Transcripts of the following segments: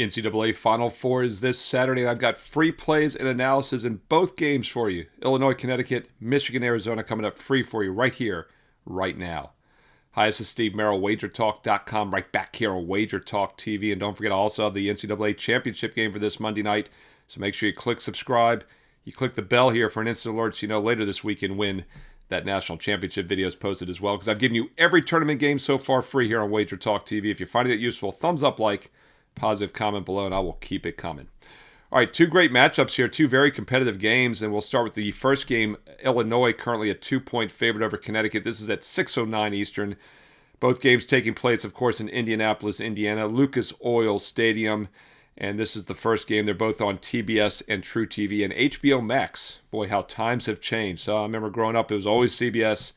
NCAA Final Four is this Saturday, and I've got free plays and analysis in both games for you. Illinois, Connecticut, Michigan, Arizona coming up free for you right here, right now. Hi, this is Steve Merril, WagerTalk.com, right back here on WagerTalk TV. And don't forget, I also have the NCAA Championship game for this Monday night. So make sure you click subscribe. You click the bell here for an instant alert so you know later this weekend when that national championship video is posted as well. Because I've given you every tournament game so far free here on WagerTalk TV. If you're finding it useful, thumbs up, like, positive comment below, and I will keep it coming. All right, two great matchups here, two very competitive games, and we'll start with the first game. Illinois currently a 2-point favorite over Connecticut. This is at 6:09 Eastern. Both games taking place, of course, in Indianapolis, Indiana, Lucas Oil Stadium, and this is the first game. They're both on TBS and truTV and HBO Max. Boy, how times have changed. So I remember growing up, it was always CBS.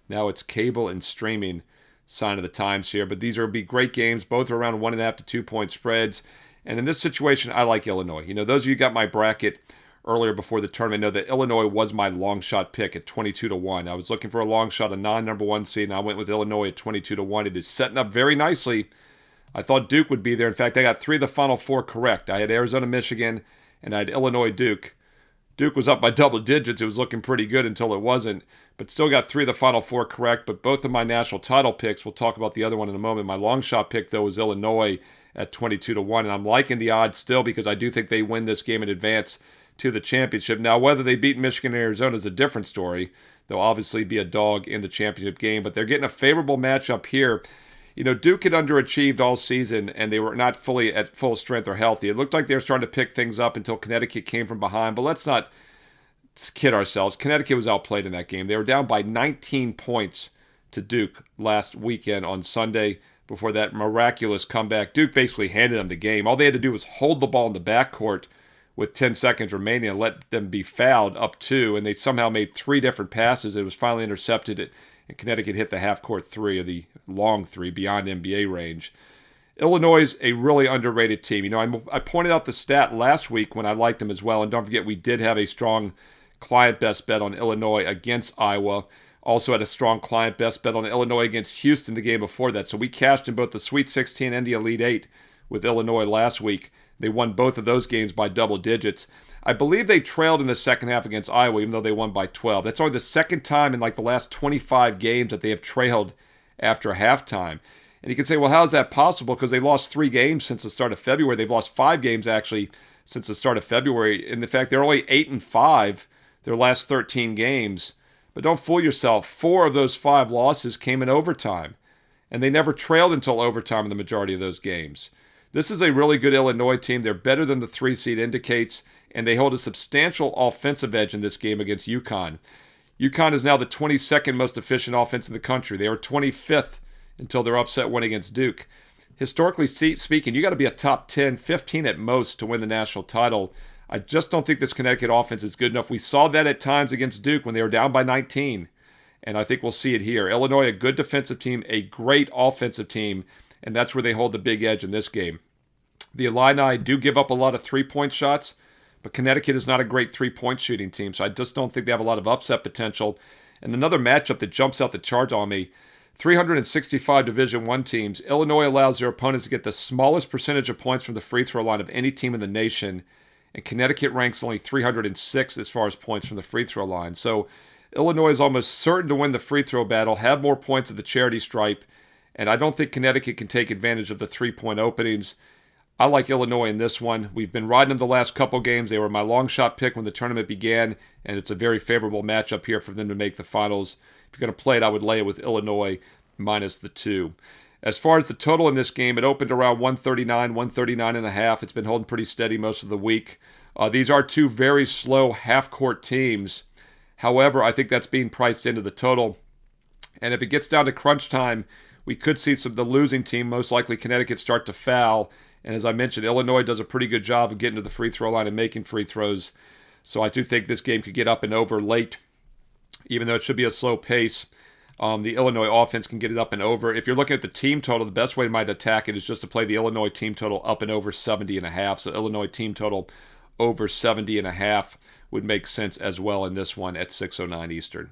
Now it's cable and streaming. Sign of the times here, but these will be great games. Both are around 1.5 to 2 point spreads. And in this situation, I like Illinois. You know, those of you who got my bracket earlier before the tournament know that Illinois was my long shot pick at 22-1. I was looking for a long shot, a non-number one seed, and I went with Illinois at 22-1. It is setting up very nicely. I thought Duke would be there. In fact, I got 3 of the final 4 correct. I had Arizona, Michigan, and I had Illinois, Duke. Duke was up by double digits. It was looking pretty good until it wasn't, but still got 3 of the final 4 correct. But both of my national title picks, we'll talk about the other one in a moment. My long shot pick, though, was Illinois at 22-1, and I'm liking the odds still because I do think they win this game in advance to the championship. Now, whether they beat Michigan and Arizona is a different story. They'll obviously be a dog in the championship game, but they're getting a favorable matchup here. You know, Duke had underachieved all season, and they were not fully at full strength or healthy. It looked like they were starting to pick things up until Connecticut came from behind, but let's not kid ourselves. Connecticut was outplayed in that game. They were down by 19 points to Duke last weekend on Sunday before that miraculous comeback. Duke basically handed them the game. All they had to do was hold the ball in the backcourt with 10 seconds remaining and let them be fouled up 2, and they somehow made 3 different passes. It was finally intercepted, and Connecticut hit the half-court 3 or the long 3 beyond NBA range. Illinois is a really underrated team. You know, I pointed out the stat last week when I liked them as well, and don't forget we did have a strong client best bet on Illinois against Iowa. Also had a strong client best bet on Illinois against Houston the game before that. So we cashed in both the Sweet 16 and the Elite 8 with Illinois last week. They won both of those games by double digits. I believe they trailed in the second half against Iowa, even though they won by 12. That's only the second time in like the last 25 games that they have trailed after halftime. And you can say, well, how is that possible? Because they lost 3 games since the start of February. They've lost 5 games, actually, since the start of February. And in fact, they're only 8-5 their last 13 games. But don't fool yourself. 4 of those 5 losses came in overtime. And they never trailed until overtime in the majority of those games. This is a really good Illinois team. They're better than the 3 seed indicates. And they hold a substantial offensive edge in this game against UConn. UConn is now the 22nd most efficient offense in the country. They were 25th until their upset win against Duke. Historically speaking, you got to be a top 10, 15 at most to win the national title. I just don't think this Connecticut offense is good enough. We saw that at times against Duke when they were down by 19, and I think we'll see it here. Illinois, a good defensive team, a great offensive team, and that's where they hold the big edge in this game. The Illini do give up a lot of three-point shots, but Connecticut is not a great three-point shooting team, so I just don't think they have a lot of upset potential. And another matchup that jumps out the chart on me, 365 Division I teams. Illinois allows their opponents to get the smallest percentage of points from the free throw line of any team in the nation, and Connecticut ranks only 306 as far as points from the free throw line. So Illinois is almost certain to win the free throw battle, have more points at the charity stripe, and I don't think Connecticut can take advantage of the three-point openings. I like Illinois in this one. We've been riding them the last couple games. They were my long shot pick when the tournament began, and it's a very favorable matchup here for them to make the finals. If you're going to play it, I would lay it with Illinois minus the 2. As far as the total in this game, it opened around 139, 139.5. It's been holding pretty steady most of the week. These are 2 very slow half-court teams. However, I think that's being priced into the total. And if it gets down to crunch time, we could see the losing team, most likely Connecticut, start to foul. And as I mentioned, Illinois does a pretty good job of getting to the free throw line and making free throws. So I do think this game could get up and over late, even though it should be a slow pace. The Illinois offense can get it up and over. If you're looking at the team total, the best way to might attack it is just to play the Illinois team total up and over 70.5. So Illinois team total over 70.5 would make sense as well in this one at 6:09 Eastern.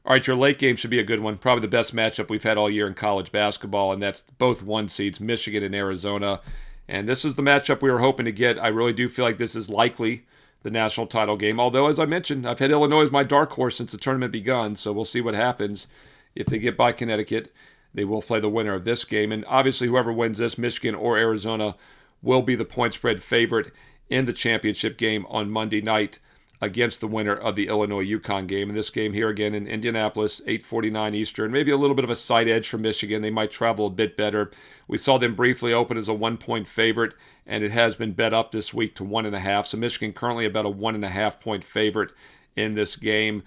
All right, your late game should be a good one. Probably the best matchup we've had all year in college basketball, and that's both 1 seeds, Michigan and Arizona. And this is the matchup we were hoping to get. I really do feel like this is likely the national title game. Although, as I mentioned, I've had Illinois as my dark horse since the tournament begun, so we'll see what happens. If they get by Connecticut, they will play the winner of this game. And obviously, whoever wins this, Michigan or Arizona, will be the point spread favorite in the championship game on Monday night against the winner of the Illinois UConn game. And this game here again in Indianapolis, 8:49 Eastern. Maybe a little bit of a side edge for Michigan. They might travel a bit better. We saw them briefly open as a 1-point favorite, and it has been bet up this week to 1.5. So Michigan currently about a 1.5-point favorite in this game.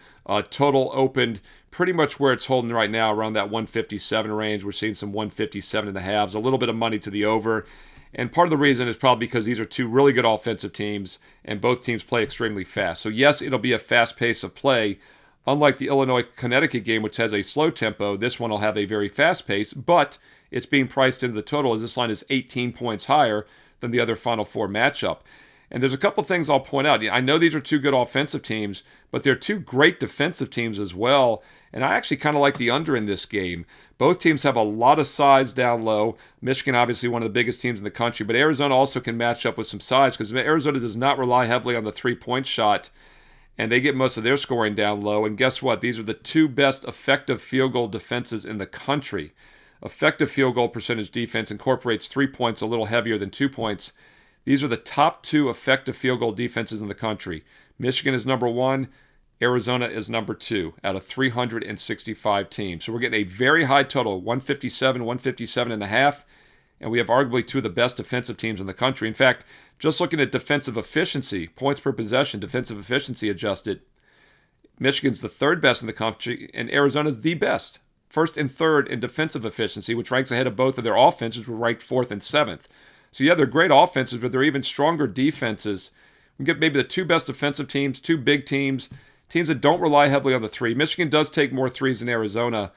Total opened pretty much where it's holding right now, around that 157 range. We're seeing some 157.5s, a little bit of money to the over. And part of the reason is probably because these are two really good offensive teams, and both teams play extremely fast. So yes, it'll be a fast pace of play. Unlike the Illinois-Connecticut game, which has a slow tempo, this one will have a very fast pace, but it's being priced into the total as this line is 18 points higher than the other Final Four matchup. And there's a couple things I'll point out. I know these are two good offensive teams, but they're two great defensive teams as well. And I actually kind of like the under in this game. Both teams have a lot of size down low. Michigan, obviously, one of the biggest teams in the country, but Arizona also can match up with some size because Arizona does not rely heavily on the three-point shot, and they get most of their scoring down low. And guess what? These are the two best effective field goal defenses in the country. Effective field goal percentage defense incorporates 3 points a little heavier than 2 points. These are the top two effective field goal defenses in the country. Michigan is number one. Arizona is number 2 out of 365 teams. So we're getting a very high total, 157, 157.5, and we have arguably two of the best defensive teams in the country. In fact, just looking at defensive efficiency, points per possession, defensive efficiency adjusted, Michigan's the third best in the country, and Arizona's the best. First and third in defensive efficiency, which ranks ahead of both of their offenses, were ranked 4th and 7th. So yeah, they're great offenses, but they're even stronger defenses. We get maybe the two best defensive teams, two big teams, teams that don't rely heavily on the three. Michigan does take more threes than Arizona,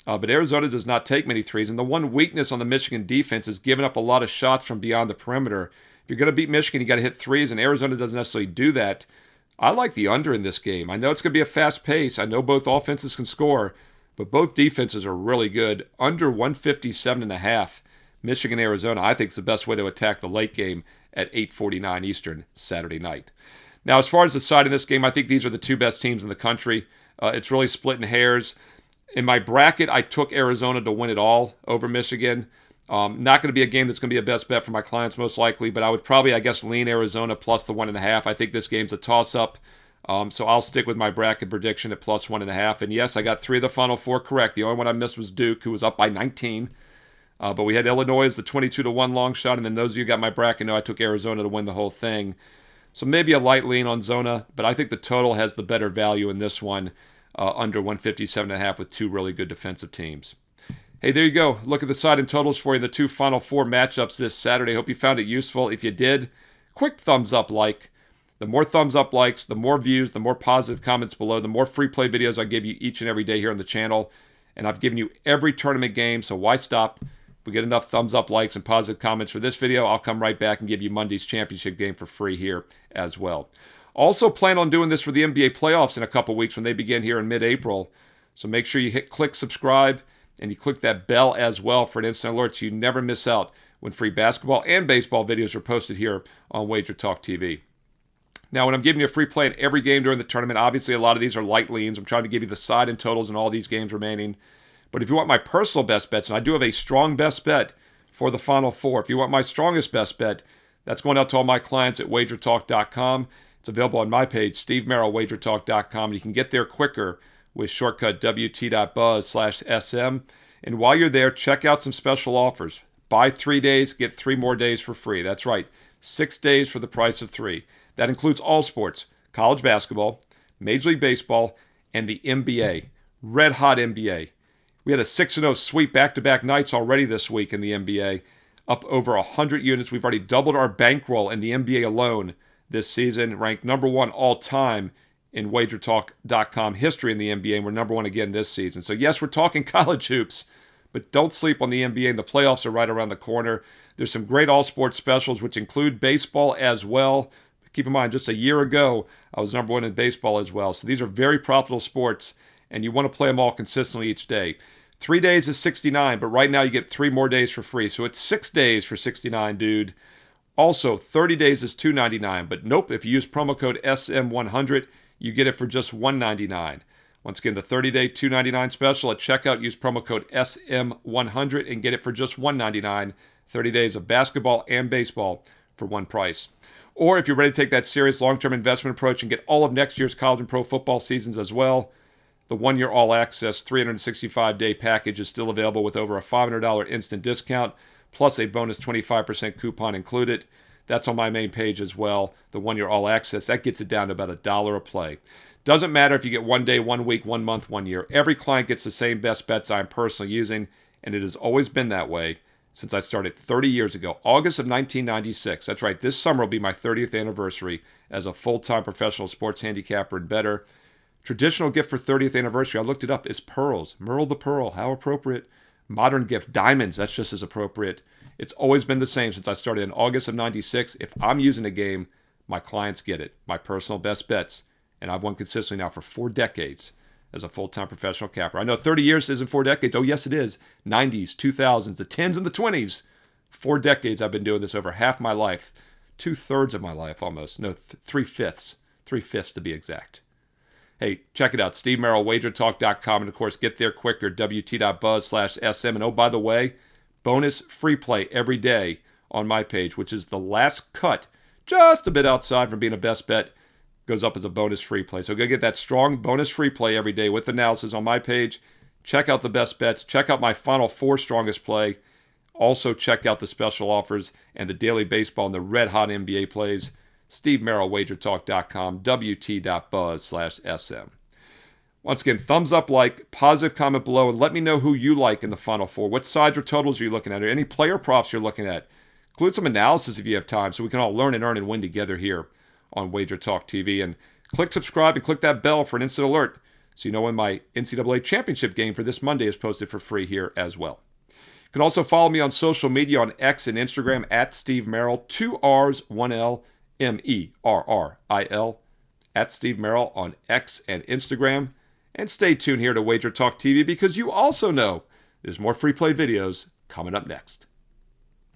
but Arizona does not take many threes. And the one weakness on the Michigan defense is giving up a lot of shots from beyond the perimeter. If you're going to beat Michigan, you got to hit threes, and Arizona doesn't necessarily do that. I like the under in this game. I know it's going to be a fast pace. I know both offenses can score, but both defenses are really good. Under 157.5. Michigan, Arizona, I think is the best way to attack the late game at 8:49 Eastern Saturday night. Now, as far as the side in this game, I think these are the two best teams in the country. It's really splitting hairs. In my bracket, I took Arizona to win it all over Michigan. Not going to be a game that's going to be a best bet for my clients most likely, but I would probably, lean Arizona plus the 1.5. I think this game's a toss-up, so I'll stick with my bracket prediction at plus 1.5. And yes, I got 3 of the Final 4 correct. The only one I missed was Duke, who was up by 19. But we had Illinois as the 22-1 long shot, and then those of you who got my bracket know I took Arizona to win the whole thing. So maybe a light lean on Zona, but I think the total has the better value in this one, under 157.5 with two really good defensive teams. Hey, there you go. Look at the side and totals for you in the two Final Four matchups this Saturday. Hope you found it useful. If you did, quick thumbs up like. The more thumbs up likes, the more views, the more positive comments below, the more free play videos I give you each and every day here on the channel. And I've given you every tournament game, so why stop? If we get enough thumbs up, likes, and positive comments for this video, I'll come right back and give you Monday's championship game for free here as well. Also plan on doing this for the NBA playoffs in a couple weeks when they begin here in mid-April. So make sure you click subscribe and you click that bell as well for an instant alert so you never miss out when free basketball and baseball videos are posted here on WagerTalk TV. Now, when I'm giving you a free play in every game during the tournament, obviously a lot of these are light leans. I'm trying to give you the side and totals in all these games remaining. But if you want my personal best bets, and I do have a strong best bet for the Final Four, if you want my strongest best bet, that's going out to all my clients at WagerTalk.com. It's available on my page, Steve Merril, WagerTalk.com. You can get there quicker with shortcut wt.buzz/SM. And while you're there, check out some special offers. Buy 3 days, get 3 more days for free. That's right, 6 days for the price of 3. That includes all sports, college basketball, Major League Baseball, and the NBA. Red hot NBA. We had a 6-0 sweep back-to-back nights already this week in the NBA, up over 100 units. We've already doubled our bankroll in the NBA alone this season, ranked number 1 all-time in WagerTalk.com history in the NBA, and we're number 1 again this season. So yes, we're talking college hoops, but don't sleep on the NBA, and the playoffs are right around the corner. There's some great all-sports specials, which include baseball as well. Keep in mind, just a year ago, I was number 1 in baseball as well. So these are very profitable sports, and you want to play them all consistently each day. 3 days is $69, but right now you get 3 more days for free. So it's 6 days for $69, dude. Also, 30 days is $299, but nope, if you use promo code SM100, you get it for just $199. Once again, the 30-day $299 special at checkout, use promo code SM100 and get it for just $199. 30 days of basketball and baseball for one price. Or if you're ready to take that serious long-term investment approach and get all of next year's college and pro football seasons as well, the one-year all-access 365-day package is still available with over a $500 instant discount, plus a bonus 25% coupon included. That's on my main page as well. The one-year all-access, that gets it down to about $1 a play. Doesn't matter if you get 1 day, 1 week, 1 month, 1 year. Every client gets the same best bets I'm personally using, and it has always been that way since I started 30 years ago, August of 1996. That's right, this summer will be my 30th anniversary as a full-time professional sports handicapper and bettor. Traditional gift for 30th anniversary, I looked it up, is pearls. Merle the Pearl, how appropriate. Modern gift, diamonds, that's just as appropriate. It's always been the same since I started in August of 96. If I'm using a game, my clients get it. My personal best bets. And I've won consistently now for 4 decades as a full-time professional capper. I know 30 years isn't 4 decades. Oh, yes, it is. 90s, 2000s, the 10s, and the 20s. 4 decades I've been doing this, over half my life. 2/3 of my life almost. No, 3/5. 3/5 to be exact. Hey, check it out. Steve Merril, WagerTalk.com. And, of course, get there quicker, wt.buzz/SM. And, oh, by the way, bonus free play every day on my page, which is the last cut, just a bit outside from being a best bet, goes up as a bonus free play. So go get that strong bonus free play every day with analysis on my page. Check out the best bets. Check out my final 4 strongest play. Also check out the special offers and the daily baseball and the red-hot NBA plays. Steve Merril, WagerTalk.com, wt.buzz/SM. Once again, thumbs up, like, positive comment below, and let me know who you like in the Final Four. What sides or totals are you looking at, or any player props you're looking at? Include some analysis if you have time so we can all learn and earn and win together here on WagerTalk TV. And click subscribe and click that bell for an instant alert so you know when my NCAA championship game for this Monday is posted for free here as well. You can also follow me on social media on X and Instagram at Steve Merril, 2 R's, 1 L, MERRIL, at Steve Merril on X and Instagram. And stay tuned here to WagerTalk TV because you also know there's more free play videos coming up next.